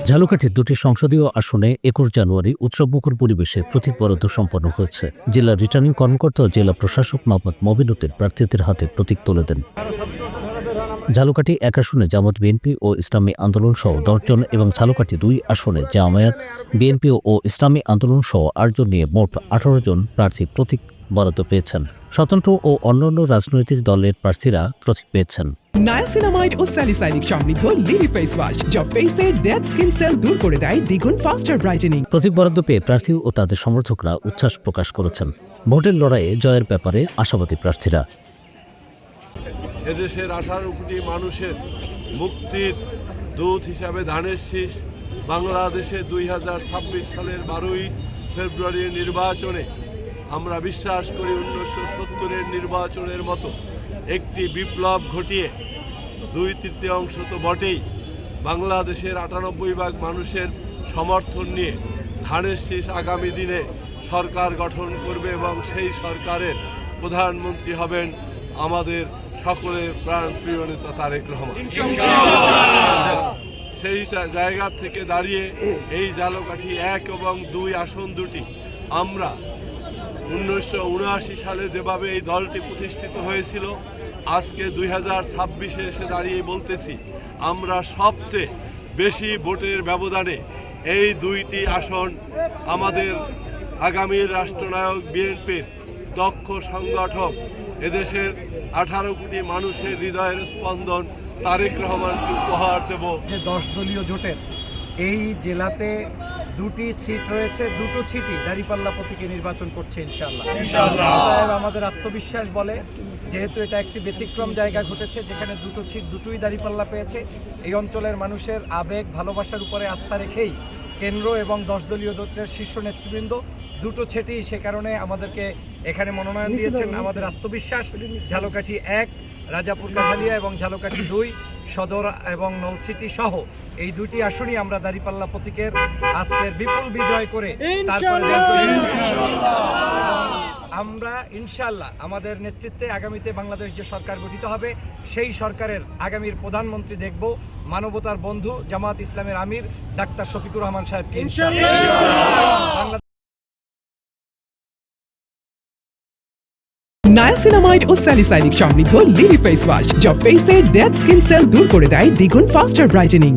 ঝালকাঠির দুটি সংসদীয় আসনে ২১ জানুয়ারি উৎসবমুখর পরিবেশে প্রতীক বরাদ্দ সম্পন্ন হয়েছে। জেলা রিটার্নিং কর্মকর্তা ও জেলা প্রশাসক মোহাম্মদ মবিনুদ্দিন প্রার্থীদের হাতে প্রতীক তুলে দেন। ঝালকাঠি ১ আসনে জামাত বিএনপি ও ইসলামী আন্দোলন সহ ১০ জন এবং ঝালকাঠি ২ আসনে জামায়াত, বিএনপি ও ইসলামী আন্দোলন সহ ৮ জন নিয়ে মোট ১৮ জন প্রার্থী প্রতীক বরাদ্দ পেয়েছেন। স্বতন্ত্র ও অন্যান্য রাজনৈতিক দলের প্রার্থীরা প্রতীক পেয়েছেন। নায়াসিনামাইড ও স্যালিসাইলিক সমৃদ্ধ লিলি ফেস ওয়াশ যা ফেসের ডেড স্কিন সেল দূর করে দেয় দ্বিগুণ ফাস্টার ব্রাইটেনিং। প্রতীক বরাদ্দ পেয়ে প্রার্থী ও তাদের সমর্থকরা উচ্ছ্বাস প্রকাশ করেছেন। ভোটের লড়াইয়ে জয়ের ব্যাপারে আশাবাদী প্রার্থীরা। এদেশের 18 কোটি মানুষের মুক্তির দূত হিসাবে ধানের শীষ বাংলাদেশে 2026 সালের 12ই ফেব্রুয়ারির নির্বাচনে আমরা বিশ্বাস করি 1970-এর নির্বাচনের মতো একটি বিপ্লব ঘটিয়ে 2/3 তো বটেই বাংলাদেশের 98% মানুষের সমর্থন নিয়ে ধানের শীষ আগামী দিনে সরকার গঠন করবে এবং সেই সরকারের প্রধানমন্ত্রী হবেন আমাদের সকলের প্রাণপ্রিয় নেতা তারেক রহমান। সেই জায়গা থেকে দাঁড়িয়ে এই ঝালকাঠি 1 এবং 2 আসন দুটি আমরা 1979 সালে যেভাবে এই দলটি প্রতিষ্ঠিত হয়েছিল আজকে 2026-এ এসে দাঁড়িয়ে বলতেছি আমরা সবচেয়ে বেশি ভোটের ব্যবধানে এই 2টি আসন আমাদের আগামীর রাষ্ট্রনায়ক বিএনপির দক্ষ সংগঠক এদেশের 18 কোটি মানুষের হৃদয়ের স্পন্দন তারেক রহমানকে উপহার দেব। যে 10 দলীয় জোটের এই জেলাতে 2টি সিট রয়েছে, 2টো সিটই দাঁড়িপাল্লা প্রতীকে নির্বাচন করছে ইনশাআল্লাহ। আমাদের আত্মবিশ্বাস বলে যেহেতু এটা একটি ব্যতিক্রম জায়গা ঘটেছে যেখানে 2টো সিট দুটোই দাঁড়িপাল্লা পেয়েছে, এই অঞ্চলের মানুষের আবেগ ভালোবাসার উপরে আস্থা রেখেই কেন্দ্র এবং 10 দলীয় জোটের শীর্ষ নেতৃবৃন্দ 2টো সিটই সে কারণে আমাদেরকে এখানে মনোনয়ন দিয়েছেন। আমাদের আত্মবিশ্বাস ঝালকাঠি 1, রাজাপুর কাঠালিয়া এবং ঝালকাঠি 2 সদর এবং নলসিটি সহ এই 2টি আসনই আমরা দাঁড়িপাল্লা প্রতীকের আজকের বিপুল বিজয় করে তারপরে আমরা ইনশাআল্লাহ আমাদের নেতৃত্বে আগামীতে বাংলাদেশ যে সরকার গঠিত হবে সেই সরকারের আগামীর প্রধানমন্ত্রী দেখব মানবতার বন্ধু জামাত ইসলামের আমির ডাক্তার শফিকুর রহমান সাহেবকে ইনশাআল্লাহ। নায়াসিনামাইড ও স্যালিসাইলিক সমৃদ্ধ লিলি ফেস ওয়াশ যা ফেসের ডেড স্কিন সেল দূর করে দেয় দ্বিগুণ ফাস্টার ব্রাইটেনিং।